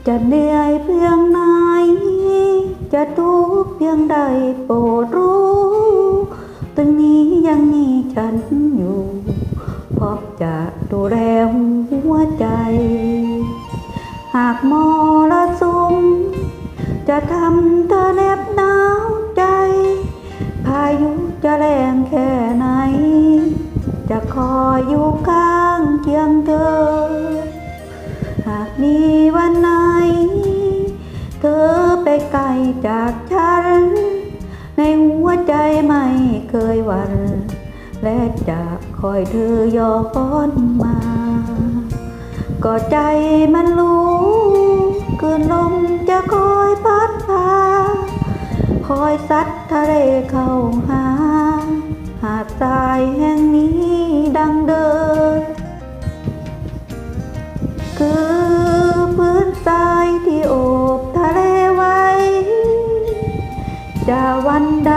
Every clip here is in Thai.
จะเหนื่อยเพียงไหนจะทุกข์เพียงใดโปรดรู้ตรงนี้ยังมีฉันอยู่พร้อมจะดูแลหัวใจหากมรสุมจะทำเธอแนบหนาวใจพายุจะแรงแค่ไหนจะคอยอยู่ข้างเคียงเธอหากมีวันไหนเธอไปไกลจากฉันในหัวใจไม่เคยหวั่นและจะคอยเธอย้อนมาก็ใจมันรู้คืนลมจะคอยพัดพาคอยซัดทะเลเข้าหาหาดทรายแห่งนี้ดังเดิมคือพื้นทรายที่โอบทะเลไว้จะวันใด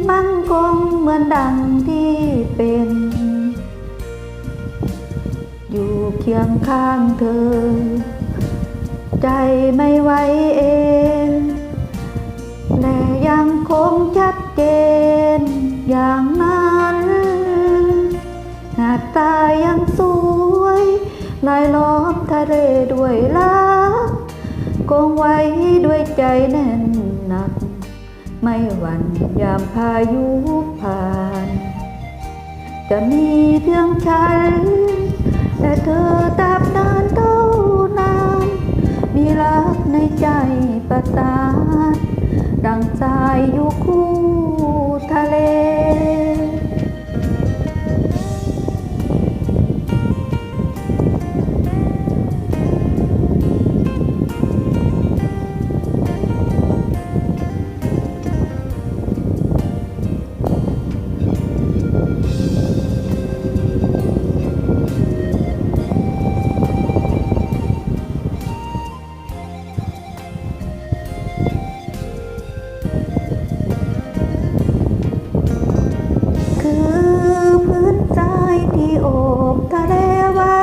มั่นคงเหมือนดังที่เป็นอยู่เคียงข้างเธอใจไม่ไหวเองและยังคงชัดเจนอย่างนั้นหน้าตายังสวยลายล้อมทะเลด้วยรักคงไว้ด้วยใจแน่นหนักไม่หวั่นยามพายุผ่านจะมีเพียงฉันและเธอตราบนานเท่านานมีรักในใจประสานดังสายอยู่คู่ทะเลโอบทะเลไว้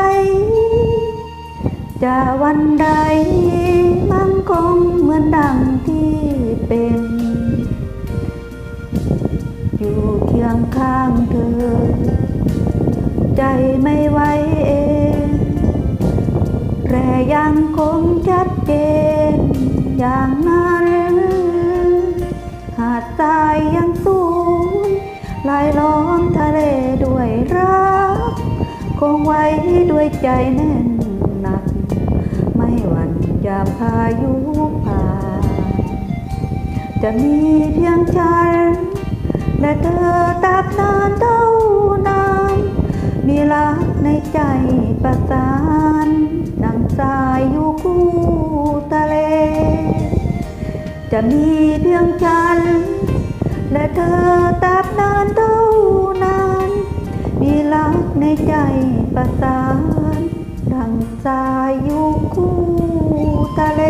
จะวันใดมั่นคงเหมือนดังที่เป็นอยู่เคียงข้างเธอใจไม่ไหวเองแต่ยังคงชัดเจนอย่างนั้นหาดทรายยังสูงลายล้อมทะเลด้วยรักคงไว้ด้วยใจแน่นหนักไม่หวั่นยามพายุผ่านจะมีเพียงฉันและเธอตราบนานเท่านานมีรักในใจประสานดังสายอยู่คู่ทะเลจะมีเพียงฉันและเธอตราบนานเท่านานมีรักในใจประสานดังสายอยู่คู่ทะเล